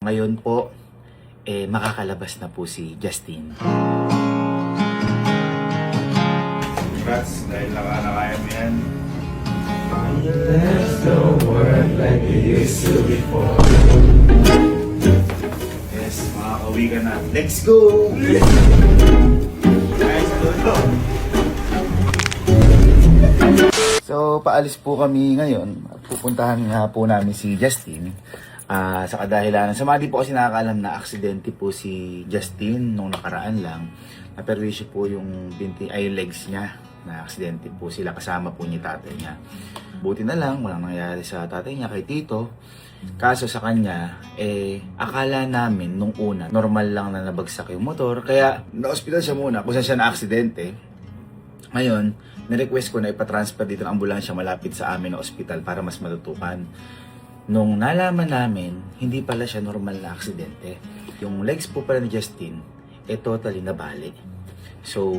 Ngayon po, makakalabas na po si Justin. Congrats, dahil nakaya mo yan. Let's go work like we used to before. Yes, makakauwi ka na. Let's go! Guys, lolo. So, paalis po kami ngayon. Pupuntahan nga po namin si Justin. Sa kadahilanan, sa mga di po kasi nakakaalam na aksidente po si Justin nung nakaraan lang. Naperwisyo po yung legs niya. Na aksidente po sila, kasama po niya tatay niya. Buti na lang, walang nangyari sa tatay niya, kay Tito. Kaso sa kanya, akala namin nung una, normal lang na nabagsak yung motor. Kaya, na-hospital siya muna kung saan siya na-aksidente. Ngayon, nirequest ko na ipatransfer dito ng ambulansya malapit sa amin na ospital para mas matutukan. Nung nalaman namin, hindi pala siya normal na aksidente. Yung legs po pala ni Justin, totally nabali. So,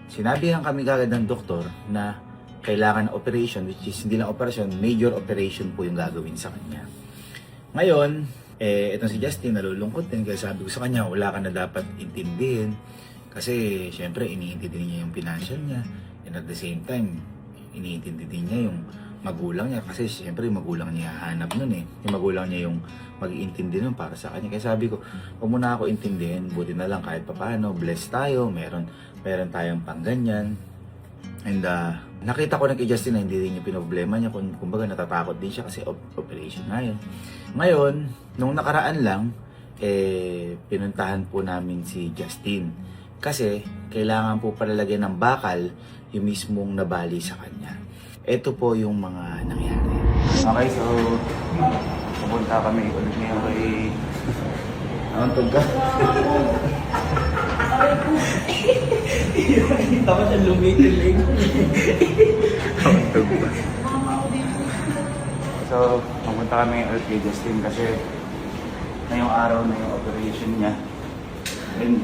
sinabihan kami kagad ng doktor na kailangan ng operation, which is hindi lang operation, major operation po yung gagawin sa kanya. Ngayon, itong si Justin nalulungkot din kaya sabi ko sa kanya, wala ka na dapat intindihin. Kasi, syempre, iniintindi niya yung financial niya. And at the same time, iniintindi din niya yung magulang niya. Kasi, syempre, yung magulang niya hanap nun eh. Yung magulang niya yung mag-iintindi nun para sa kanya. Kaya sabi ko, huwag mo na ako intindihin. Buti na lang kahit papaano, blessed tayo. Meron tayong pangganyan. And nakita ko na kay Justin na hindi rin yung pinoblema niya. Kumbaga natatakot din siya kasi operation na yun. Ngayon, nung nakaraan lang, pinuntahan po namin si Justin. Kasi kailangan po palalagyan ng bakal yung mismong nabali sa kanya. Ito po yung mga nangyari. Okay, so pupunta kami ulit ngayon kay... Nauntog ka? Kita ko siya lumikilig. Nauntog ba? So, pupunta kami ulit kay Justin kasi ngayong araw na yung operation niya. And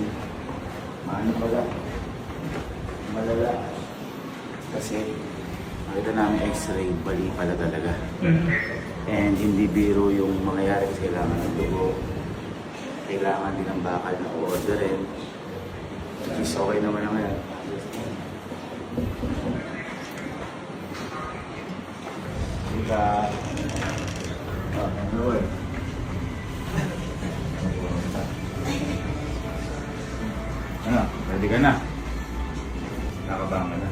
malala. Kasi nakita namin x-ray, bali pala talaga. And hindi biro yung mangyayari kasi kailangan ng dugo. Kailangan din ng bakal na o-orderin. Which is okay naman na ngayon. Ika... ano ba? Ano? Ready ka na? Nakabang ka na?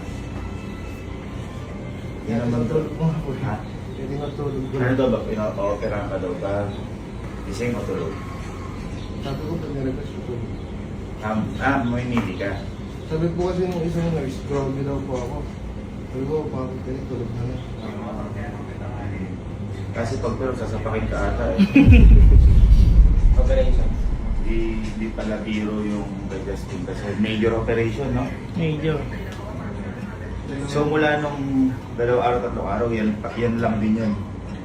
Hindi naman tulog mo. Ha? Hindi matulog ko. Ano daw ba? Pina-operahan ka daw ba? Gising o tulog? Sabi ko pag nilabas ko tulog. May nili ka? Sabi po kasi nung isang nurse, grabe daw po ako. Sabi ko, bakit ganit tulog na yan? Kasi pag tulog, sasapakin ka ata eh. Operation. Di pala biro yung digesting kasi major operation, no? Medyo. So mula nung 2 araw, 3 araw, yan lang din yan.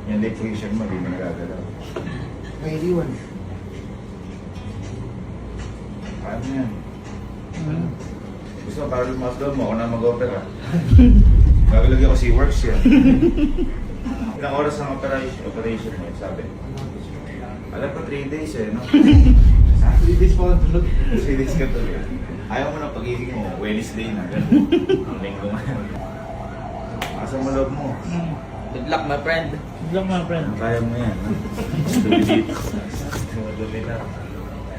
Yan depression mo, di mo nagagalaw. May iliwan. Paano yan? Gusto mo, para lumas daw mo, ako na mag-opera. Gagalagyan ko si works yan. Ilang oras ang operation mo, sabi? Alam ko 3 days eh, no? 3 days pa ang tulog. 3 days ka tuloy. Ayaw mo na pag-ibig mo, Wednesday na, gano'n. Ang linggo nga. Asa mo loob mo? Good luck, my friend. Good luck, my friend. Kaya mo yan, ha? Dumi dito. Dumi na.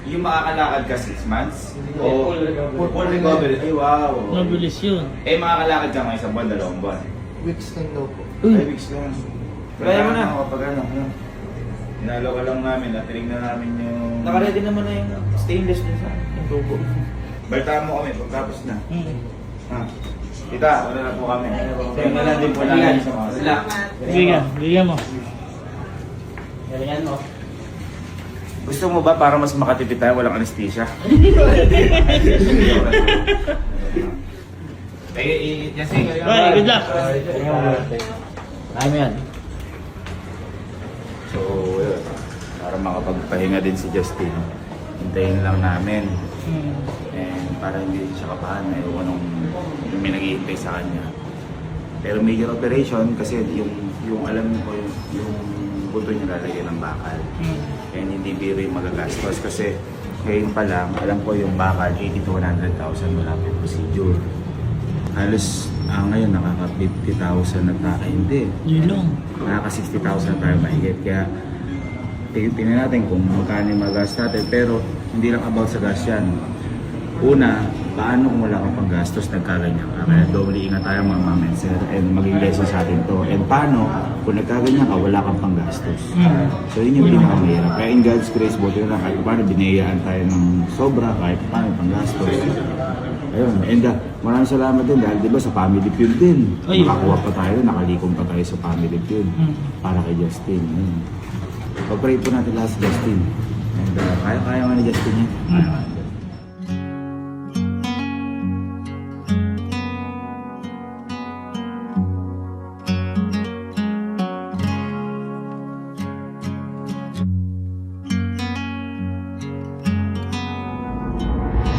Yung makakalakad ka 6 months? O full recovery? Ay, wow. Mabilis yun. Makakalakad ka mga 1 buwan, 2 buwan. Weeks lang daw po. Ay, weeks lang. Kaya mo na. Kapag ano, Inalo ka lang namin, natinignan namin yung... Nakaready naman na yung stainless din sa yung tubo. Baltaan mo kami pagtapos na. Hmm. Ha? Tita, wala na po kami. Kaya na lang din po namin sa mga... Good luck. Bigyan mo. Galingan mo. Gusto mo ba para mas makatipid tayo, walang anesthesia? Bye, good luck. Ay mo yan. So, yun. Para makapagpahinga din si Justin. Hintayin lang namin. And para hindi siya kapahan, ewan nung may nag-iintay sa kanya. Pero major operation kasi yung alam ko yung buto niya lalagyan ng bakal. And hindi biro yung magagastos kasi ngayon pa lang, alam ko yung bakal, 80 to 100,000 wala pa yung procedure. Halos ngayon nakaka 50,000 na tayo. Hindi. Yun lang. Nakaka 60,000 tayo mahigit. Kaya tingnan natin kung magkano yung magas natin. Pero hindi lang about sa gas yan. Una, paano kung wala kang panggastos, nagkaganyan ka? Kaya doble ingat tayo mga ma'am and sir. And maging lesson sa atin to. And paano kung nagkaganyan ka, wala kang panggastos? So yun yung pinakamahirap. Kaya in God's grace, buti na lang kahit paano binayaan tayo ng sobra, kahit paano panggastos. Ayun, and maraming salamat din dahil diba sa family feud din. Ay. Nakakuha pa tayo, nakalikom pa tayo sa family feud para kay Justin. Ayun. Pag-pray po natin lahat si Justin. And kaya-kaya nga ni Justin yan.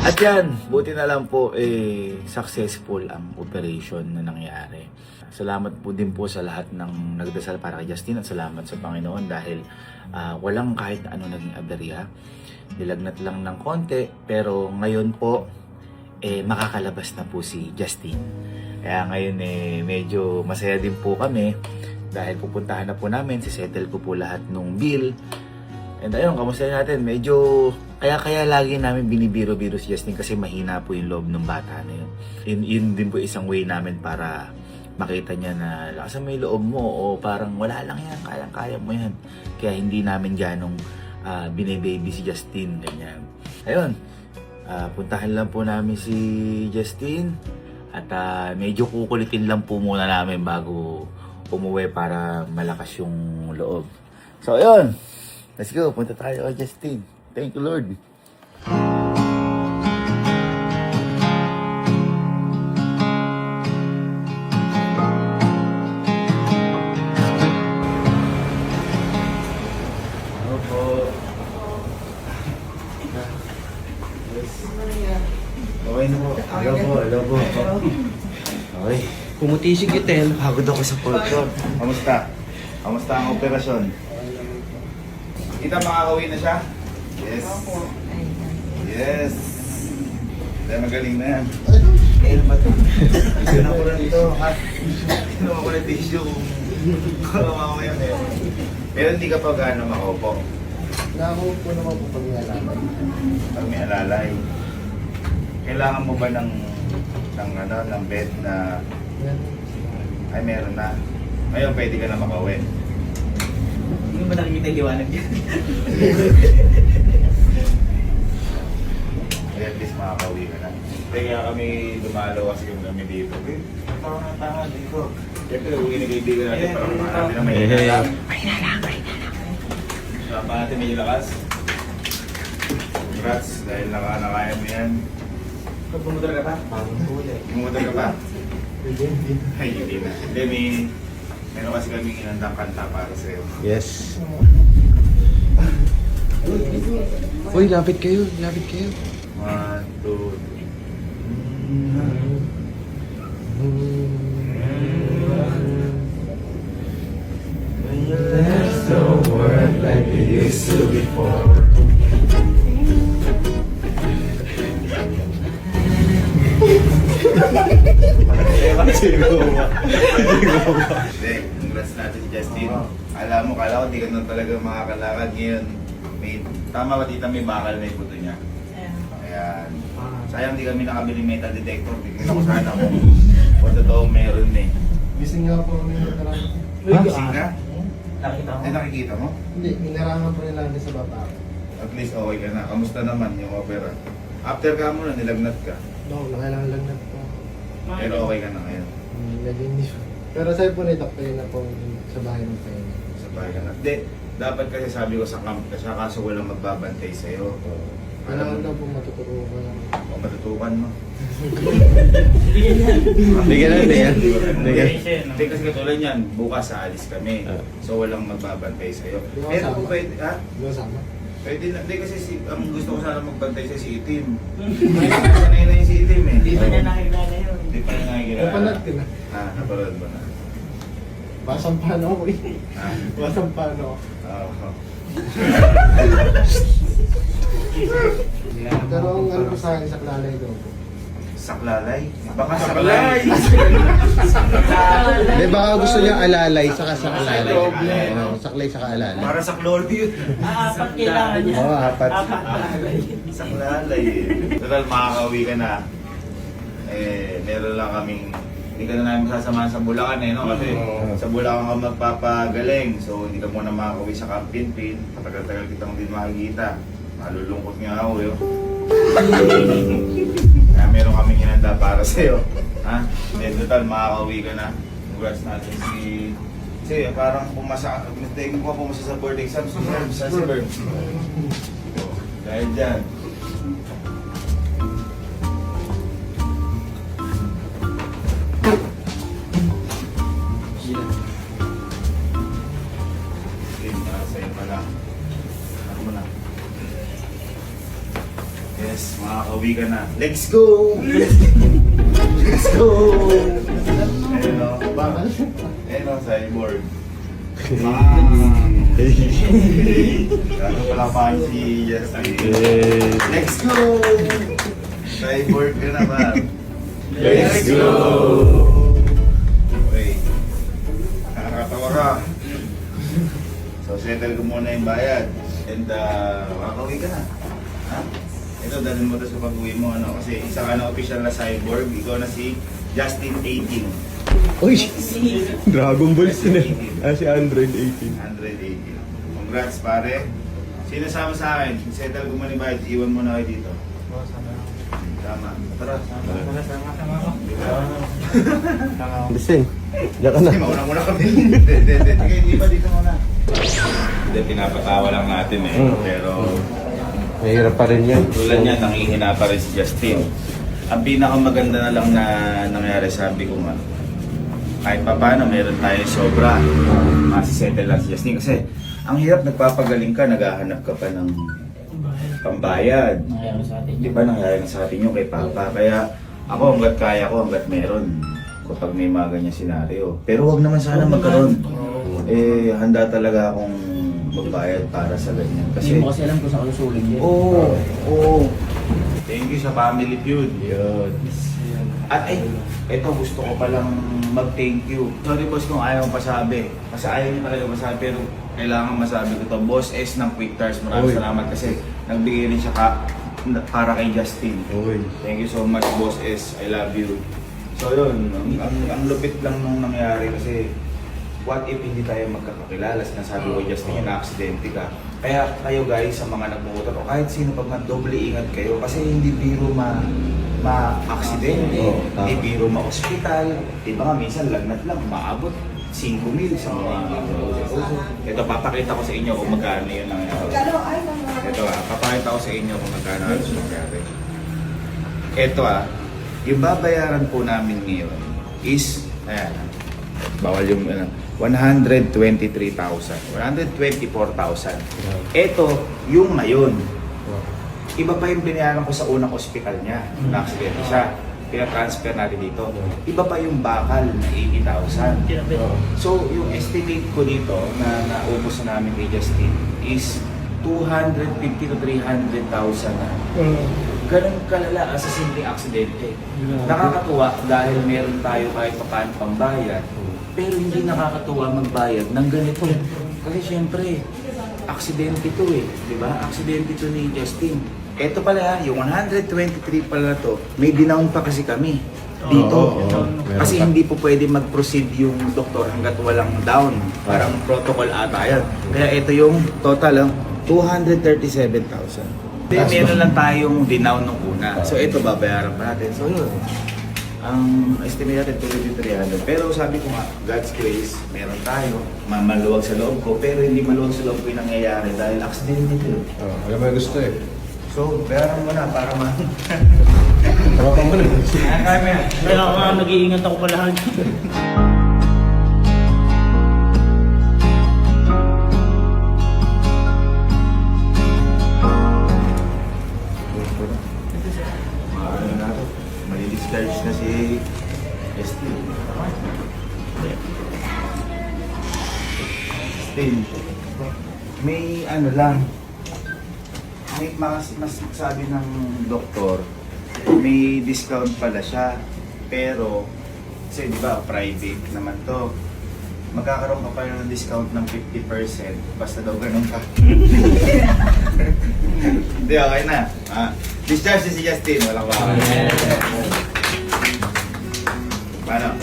At yan, buti na lang po successful ang operation na nangyari. Salamat po din po sa lahat ng nagdasal para kay Justin at salamat sa Panginoon dahil walang kahit ano naging aberya. Nilagnat lang ng konti pero ngayon po makakalabas na po si Justin. Kaya ngayon medyo masaya din po kami dahil pupuntahan na po namin, sisettle ko po lahat ng bill. And ayun, kamusta natin? Medyo, kaya lagi namin binibiro-biro si Justin kasi mahina po yung loob ng bata na yun. Yun din po isang way namin para makita niya na lakasan mo yung loob mo o parang wala lang yan, kaya mo yan. Kaya hindi namin ganong bine-baby si Justin, ganyan. Ayun, puntahan lang po namin si Justin at medyo kukulitin lang po muna namin bago umuwi para malakas yung loob. So ayun, let's go, punta tayo kay Justin. Thank you, Lord. Hello po. Okay na po. Hello po. Okay. Pumuti si Gitel. Pagod ako sa portion. Kamusta? Kamusta ang operasyon? Kita makakauwi na siya? Yes. Yes. Dahil magaling na yan. Kaya ba ito? Gusto na ko lang ito. Kinuha ko ng tissue. Kalawa ko yun eh. Pero hindi ka pa gaano makaupo. Nakaupo naman po pag nalaman. Pag may alalay. Kailangan mo ba ng bed na Yan. ay meron na. Ngayon pwede ka na makauwi. Hindi mo nakikita yung liwanag yan. Kaya at least makakauwi ka na. Kaya kami dumalo kasi kami dito. Tama dito. Siyempre, kung ginagaibigan natin para kumahanapin na may lakas. Sama natin may lakas. Congrats, dahil nakaya mo yan. Pagpumutor ka pa? Umumotor ka pa? Hindi. Ay, hindi na. Hindi, meron kasi kami inandang kanta para sa'yo. Yes. Uy, lapit kayo. Lapit kayo. 1, 2, 3. There's no word like it used to before. Hindi, congrats natin si Justin. Alam mo, kala ko di ka nun talaga makakalakad ngayon. Tama ba tita, may bakal na yung buto niya? Ayan. Sayang di kami nakabili metal detector. Tingnan ako sana kung totoo meron eh. Gising nga po kami nakaraan. Gising ka? Nakita mo? Ay, nakikita mo? Hindi, inarangan po nila namin sa baba. At least okay ka na. Kamusta naman yung opera? After ka mo na, nilagnat ka. No, nakailangan lang na po. Pero okay ka na ngayon. Medyo hindi. Pero sabi po ni Doc, kayo na po sa bahay ng pahinga. Sa bahay ka na. Hindi, dapat kasi sabi ko sa camp ka siya kaso walang magbabantay sa'yo. Kailangan daw po matuturo ko lang. O matutukan mo. Bigyan na, bigyan. Hindi kasi katulad yan, bukas aalis kami. So walang magbabantay sa'yo. Di ba Pero kasama? kung pwede, ha? Di ba sama? Pwede na, hindi kasi ang gusto ko sana magbantay sa si Itim. Sanay na yung si Itim eh. Hindi ba niya nakikita yun? Hindi pa niya nakikilala. Napanood ko na. Napanood mo na. Masampano ako eh. Masampano ako. Pero ang ano ko sa akin, sa klalay daw po. Saklalay? Baka saklay! Hindi, baka gusto niya alalay, saka sa alalay. Saklay, saka alalay. Para sa Lord yun. Apat kailangan niya. Oo, apat. Saklalay eh. Total, makakauwi ka na. Meron lang kaming, hindi ka na namin sasamahan sa Bulacan eh, no? Kasi sa Bulacan ka magpapagaling. So, hindi ka muna makakauwi sa Camp Pinpin. Matagal-tagal kitang din makikita. Malulungkot nga ako yun. Kaya meron kaming hinanda para sa'yo. Ha? Total, makakauwi ka na. Congrats natin kasi parang pumasa, mistake ko pumasa sa board exam. Si Berm. Dahil dyan. Sa'yo pala. Ano mo na? Yes, makakauwi ka na. Let's go! Let's go! Ayun o. Ayun o, cyborg. Gano'n pala pa si Justin. Let's go! Cyborg ka na ba? Let's go! Okay. Nakakatawa ka. So, settle ko muna yung bayad. And, makakauwi ka na. Ha? Ito, dalhin mo ito sa pag-uwi mo, ano? Kasi isa ka na official na cyborg. Ikaw na si Justin 18. Uy! Dragon Ball sila. Si Android 18. 118. Congrats, pare. Sino sama sa akin? Settle ko muna yung bayad. Iwan mo na kayo dito. Tama. Tara. Listen, diyan ka na. Kasi mauna muna kami. Sige, di ba dito muna? Hindi, pinapatawa lang natin eh. Pero Mahirap pa rin yan. tulad niya, nangihina pa rin si Justin. Ang pinakamaganda na lang na nangyari, sabi ko nga, kahit pa paano, meron tayo sobra. Masisettle lang si Justin. Kasi ang hirap, nagpapagaling ka, naghahanap ka pa ng pambayad. Nangyayari sa atin. Di ba nangyayari na sa atin yung kay Papa? Kaya ako hanggat kaya ko, hanggat meron kapag may mga ganyan senaryo. Pero wag naman sana magkaroon. Handa talaga akong magbayad para sa ganyan. Hindi mo kasi alam kung saan kalusulin niya. Oo, oo. Thank you sa Family Feud. Yun. At eto gusto ko palang mag-thank you. Sorry boss kung ayaw pasabi. Kasi ayaw niyo talaga masabi, pero kailangan masabi ko to. Boss S ng Quick Tires, maraming Oy. salamat kasi nagbigay rin siya para kay Justin. Uy. Thank you so much, Boss S. I love you. So yun, ang lupit lang nung nangyari kasi what if hindi tayo magkakakilala? Sinasabi ko Justin, yung na-aksidente ka. Kaya kayo guys, sa mga nagmumotor o kahit sino pag doble ingat kayo kasi hindi biro ma-aksidente, Oo, tama. hindi biro ma-hospital. Diba nga, minsan lagnat lang, maabot 5,000 sa mga ito, papakita ko sa inyo kung magkano yun nangyari. Ito papakita ko sa inyo kung magkano yun nangyari. Ito yung babayaran po namin ngayon is, ayan, bawal yung 123,000, 124,000. Ito yung ngayon. Iba pa yung binayaran ko sa unang ospital niya, na-accident siya. Pina-transfer natin dito. Iba pa yung bakal na 80,000. So, yung estimate ko dito na naubos na namin kay Justin is 250 to 300,000 na. Ganun kalala sa simpleng aksidente. Nakakatuwa dahil meron tayo kahit paano pambayad, pero hindi nakakatuwa magbayad ng ganito. Kasi syempre, aksidente to eh. Diba? Aksidente to ni Justin. Ito pala, yung 123 pala na to, may dinown pa kasi kami dito. Kasi hindi po pwede mag-proceed yung doktor hanggat walang down. Parang protocol ata yan. Kaya ito yung total, 237,000. Meron lang tayong dinown nung una. So ito, babayaran pa natin. So yun, ang estimate natin 2,300. Pero sabi ko nga, God's grace, meron tayo. Maluwag sa loob ko, pero hindi maluwag sa loob ko yung nangyayari dahil accident nito. Alam mo yung gusto eh. So, bayaran mo na para Tawakan mo na. Kaya ako nga nag-iingat ako pala. Mali-discharge na si ST. Justin, may ano lang, may mas sabi ng doktor, may discount pala siya. Pero, kasi di ba, private naman to. Magkakaroon ka pa ng discount ng 50%, basta daw ganun ka. Hindi, okay na. Discharge si Justin, walang baka. Paano?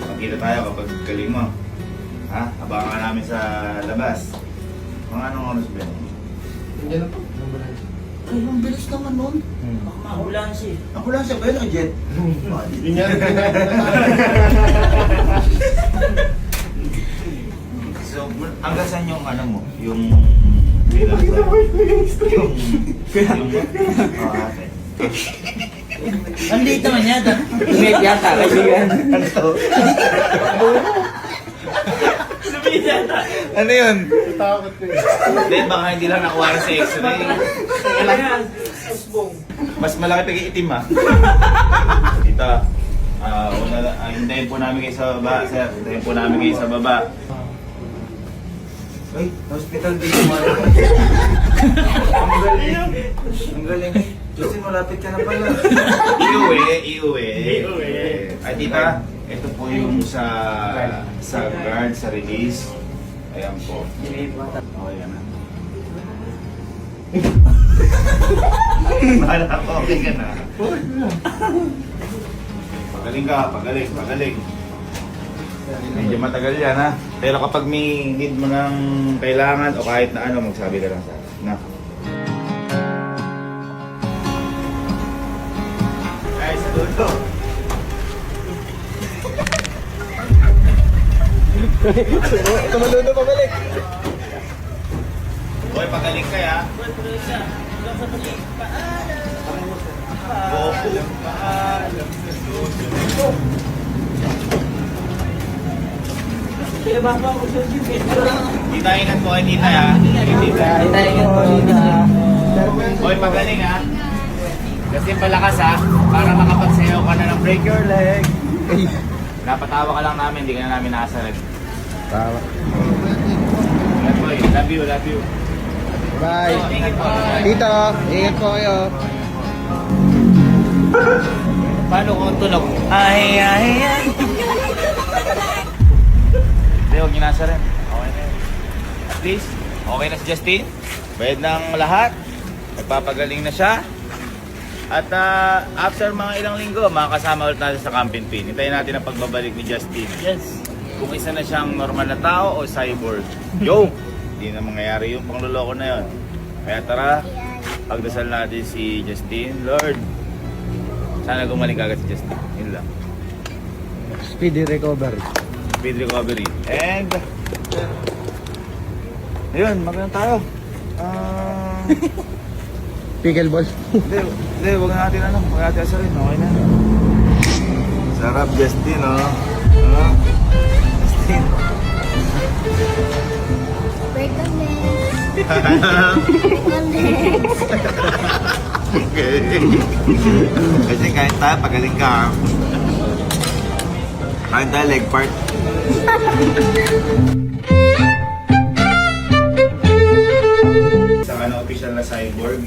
Magkita tayo kapag galing mo. Ha? Abangan ka namin sa labas. Mga anong oras ba yun? Hindi na po. Ay, ang bilis naman nun. Baka mahulaan siya. Ako lang siya ba yun, Jet? Yun yan. So, hanggang saan yung ano mo? Yung... ate. Andito naman yan. Lumit yata, kaibigan. Ano to? Lumit yata. Ano yun? Takot ko eh. Hindi, baka hindi lang nakuha sa x-ray. Kailangan. Mas malaki pa yung itim ha. Tita, hintayin po namin kayo sa baba, sir. Hintayin po namin kayo sa baba. Ay, hospital dito mo. Ang galing. Ang galing. Justin, malapit ka na pala. Iuwi. Ay, tita, ito po yung sa guard, sa release. Ayan po. Okay ka na. Bahala ko, okay ka na. Pagaling ka, pagaling. Medyo matagal yan ha. Pero kapag may need mo ng kailangan o kahit na ano, magsabi ka lang sa akin. Na. Ay, sa dulo. Tumaludo pabalik. Hoy, pagaling ka ya. Kaya ba ako sa Tita, ingat po kay tita ya. Tita. Tayo ko dito. Hoy, pagaling ha. Kasi palakas ha, para makapagsayaw ka na ng break your leg. Napatawa ka lang namin, hindi ka na namin nakasalag. Tama. Ingat boy, love you. Bye. Oh, ingat po. Tito, ingat po kayo. Paano kung tunog? Ay. Hindi, huwag niyo nasa rin. Okay na yun. At least, okay na si Justin. Bayad ng lahat. Nagpapagaling na siya. At after mga ilang linggo, makakasama ulit natin sa Camping Pin. Hintayin natin ang pagbabalik ni Justin. Yes. Kung isa na siyang normal na tao o cyborg. Yo! Hindi na mangyayari yung pangluloko na yun. Kaya tara, pagdasal natin si Justin. Lord, sana gumaling agad si Justin. Yun lang. Speedy recovery. Speed recovery. And, ayun, magandang tayo. Pickleball. Hindi, wag natin wag natin asarin. Okay na. Sarap, Justin, oh. Justin. Break the legs. Okay. Kasi kahit tayo, pagaling ka. Kahit tayo, leg part. Saka na official na cyborg.